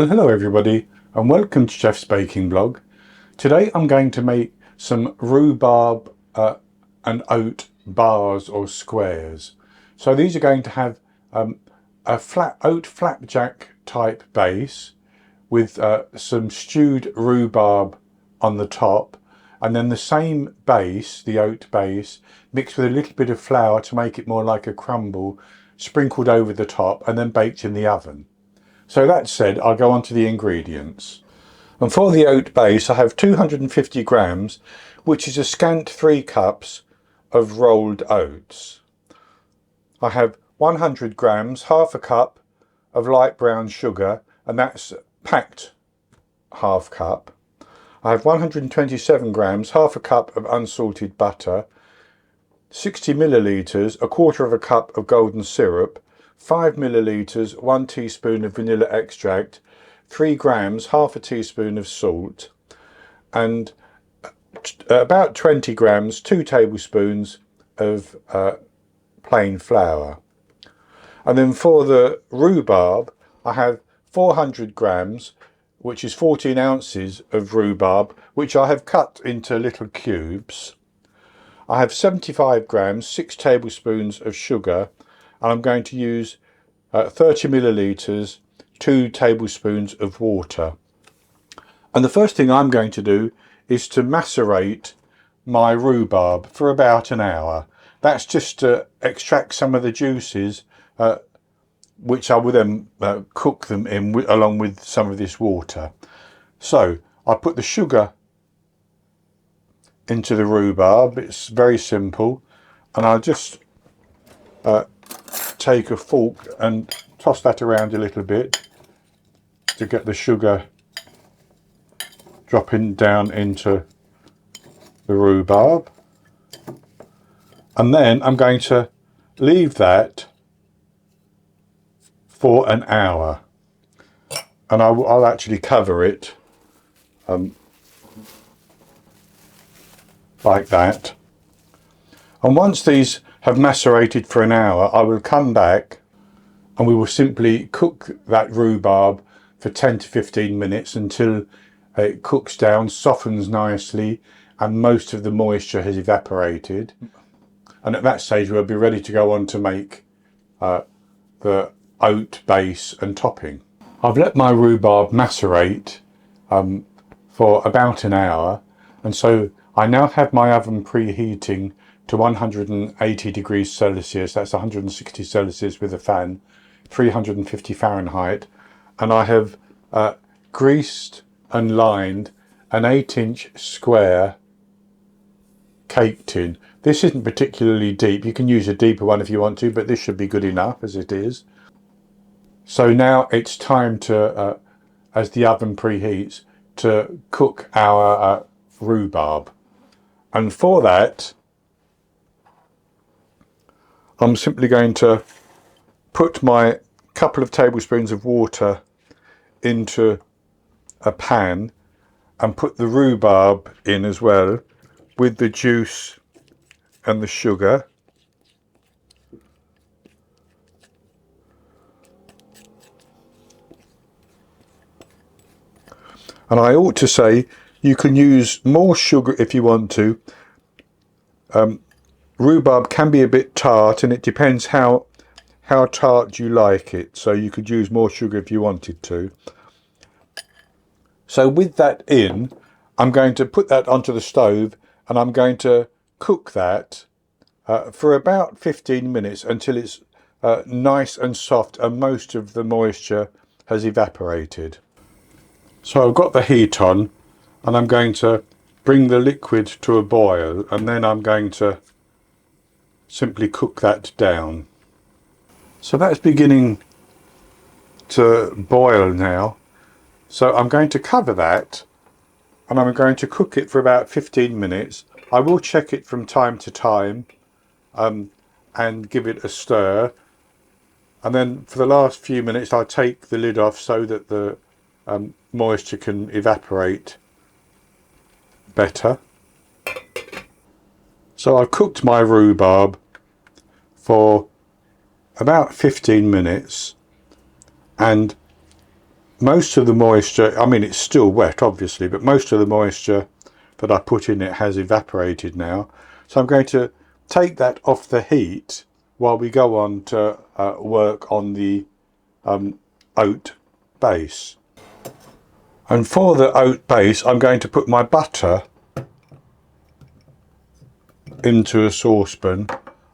Well, hello everybody and welcome to Chef's Baking Blog. Today I'm going to make some rhubarb and oat bars or squares. So these are going to have a oat flapjack type base with some stewed rhubarb on the top, and then the same base, the oat base, mixed with a little bit of flour to make it more like a crumble, sprinkled over the top and then baked in the oven. So that said, I'll go on to the ingredients. And for the oat base, I have 250 grams, which is a scant 3 cups of rolled oats. I have 100 grams, half a cup of light brown sugar, and that's packed half cup. I have 127 grams, half a cup of unsalted butter, 60 millilitres, a quarter of a cup of golden syrup, 5 millilitres, 1 teaspoon of vanilla extract, 3 grams, half a teaspoon of salt, and about 20 grams, 2 tablespoons of plain flour. And then for the rhubarb, I have 400 grams, which is 14 ounces of rhubarb, which I have cut into little cubes. I have 75 grams, 6 tablespoons of sugar, and I'm going to use 30 millilitres, 2 tablespoons of water. And the first thing I'm going to do is to macerate my rhubarb for about an hour. That's just to extract some of the juices, which I will then cook them in along with some of this water. So I put the sugar into the rhubarb. It's very simple, and I'll just take a fork and toss that around a little bit to get the sugar dropping down into the rhubarb. And then I'm going to leave that for an hour, and I'll actually cover it like that. And once these have macerated for an hour, I will come back and we will simply cook that rhubarb for 10 to 15 minutes until it cooks down, softens nicely, and most of the moisture has evaporated. And at that stage we'll be ready to go on to make the oat base and topping. I've let my rhubarb macerate for about an hour, and so I now have my oven preheating to 180 degrees Celsius, that's 160 Celsius with a fan, 350 Fahrenheit, and I have greased and lined an 8-inch square cake tin. This isn't particularly deep, you can use a deeper one if you want to, but this should be good enough as it is. So now it's time to, as the oven preheats, to cook our rhubarb. And for that, I'm simply going to put my couple of tablespoons of water into a pan and put the rhubarb in as well with the juice and the sugar. And I ought to say you can use more sugar if you want to. Rhubarb can be a bit tart, and it depends how tart you like it, so you could use more sugar if you wanted to. So with that in, I'm going to put that onto the stove and I'm going to cook that for about 15 minutes until it's nice and soft and most of the moisture has evaporated. So I've got the heat on and I'm going to bring the liquid to a boil, and then I'm going to simply cook that down. So that's beginning to boil now. So I'm going to cover that and I'm going to cook it for about 15 minutes. I will check it from time to time and give it a stir. And then for the last few minutes I'll take the lid off so that the moisture can evaporate better. So I've cooked my rhubarb for about 15 minutes, and most of the moisture, I mean it's still wet obviously, but most of the moisture that I put in it has evaporated now. So I'm going to take that off the heat while we go on to work on the oat base. And for the oat base, I'm going to put my butter into a saucepan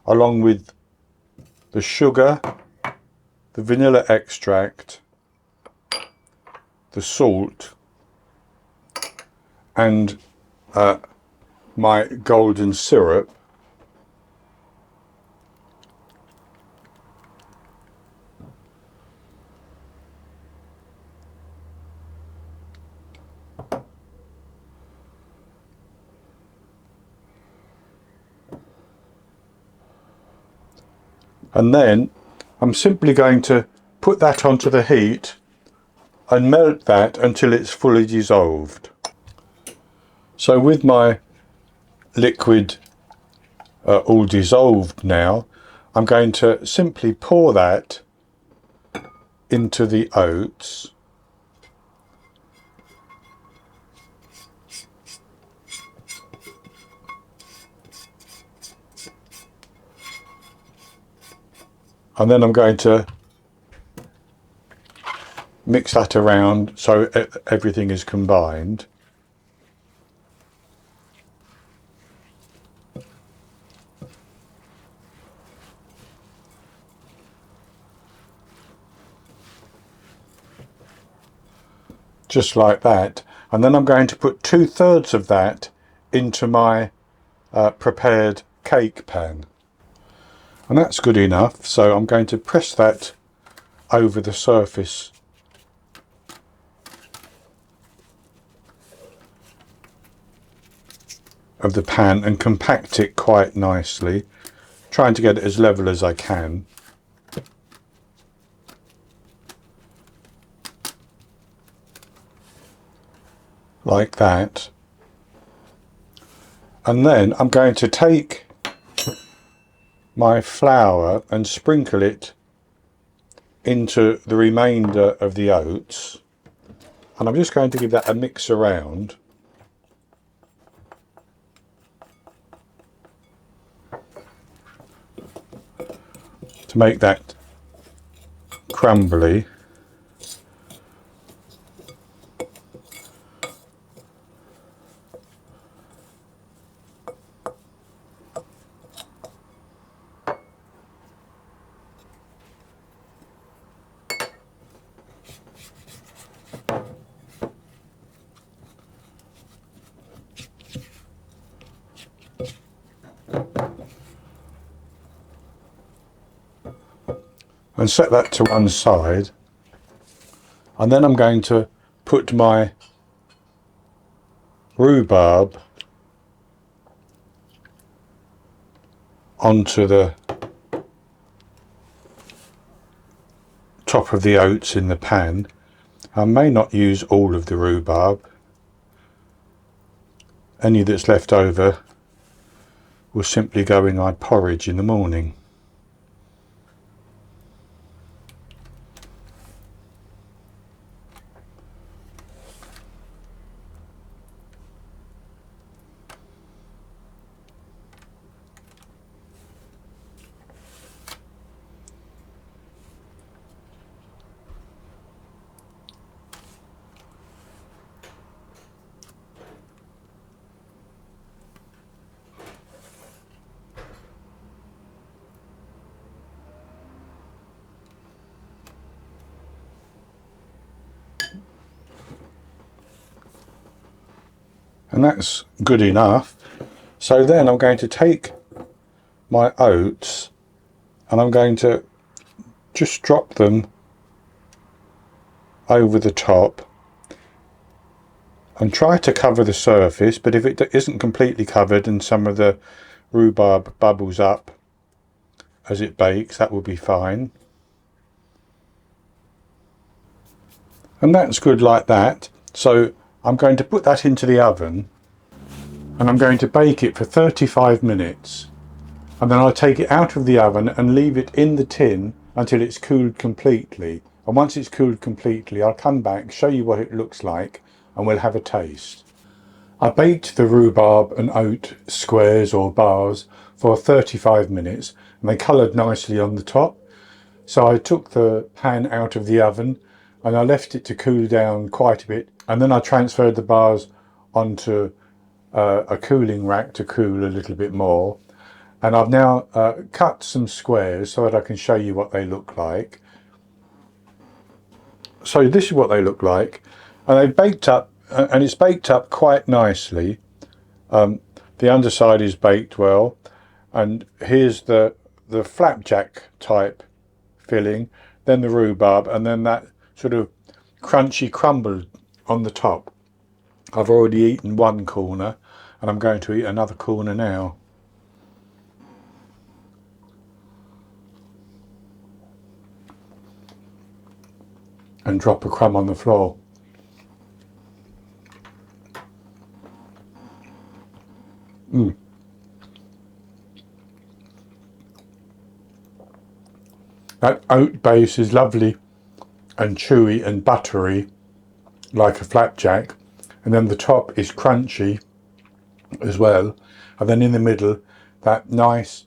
along with the sugar, the vanilla extract, the salt, and my golden syrup. And then I'm simply going to put that onto the heat and melt that until it's fully dissolved. So with my liquid all dissolved now, I'm going to simply pour that into the oats. And then I'm going to mix that around so everything is combined. Just like that. And then I'm going to put 2/3 of that into my prepared cake pan. And that's good enough, so I'm going to press that over the surface of the pan and compact it quite nicely, trying to get it as level as I can. Like that. And then I'm going to take my flour and sprinkle it into the remainder of the oats, and I'm just going to give that a mix around. To make that crumbly. And set that to one side, and then I'm going to put my rhubarb onto the top of the oats in the pan. I may not use all of the rhubarb. Any that's left over will simply go in my porridge in the morning. And that's good enough. So then I'm going to take my oats and I'm going to just drop them over the top and try to cover the surface, but if it isn't completely covered and some of the rhubarb bubbles up as it bakes, that will be fine. And that's good like that. So I'm going to put that into the oven and I'm going to bake it for 35 minutes. And then I'll take it out of the oven and leave it in the tin until it's cooled completely. and once it's cooled completely I'll come back, show you what it looks like, and we'll have a taste. I baked the rhubarb and oat squares or bars for 35 minutes and they coloured nicely on the top. So I took the pan out of the oven and I left it to cool down quite a bit, and then I transferred the bars onto a cooling rack to cool a little bit more. And I've now cut some squares so that I can show you what they look like. So this is what they look like, and they've baked up, and it's baked up quite nicely. The underside is baked well, and here's the flapjack type filling, then the rhubarb, and then that sort of crunchy crumble on the top. I've already eaten one corner and I'm going to eat another corner now. And drop a crumb on the floor. That oat base is lovely and chewy and buttery like a flapjack, and then the top is crunchy as well, and then in the middle that nice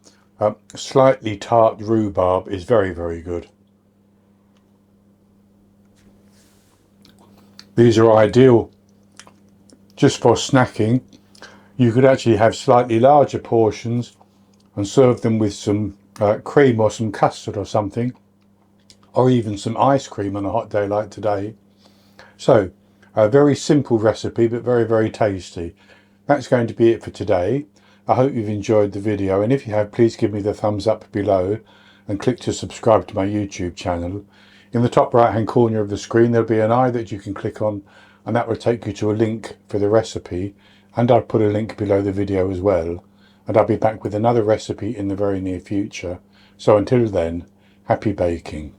slightly tart rhubarb is very, very good. These are ideal just for snacking. You could actually have slightly larger portions and serve them with some cream or some custard or something, or even some ice cream on a hot day like today. So a very simple recipe, but very, very tasty. That's going to be it for today. I hope you've enjoyed the video, and if you have, please give me the thumbs up below and click to subscribe to my YouTube channel. In the top right hand corner of the screen there'll be an eye that you can click on, and that will take you to a link for the recipe, and I'll put a link below the video as well, and I'll be back with another recipe in the very near future. So until then, happy baking.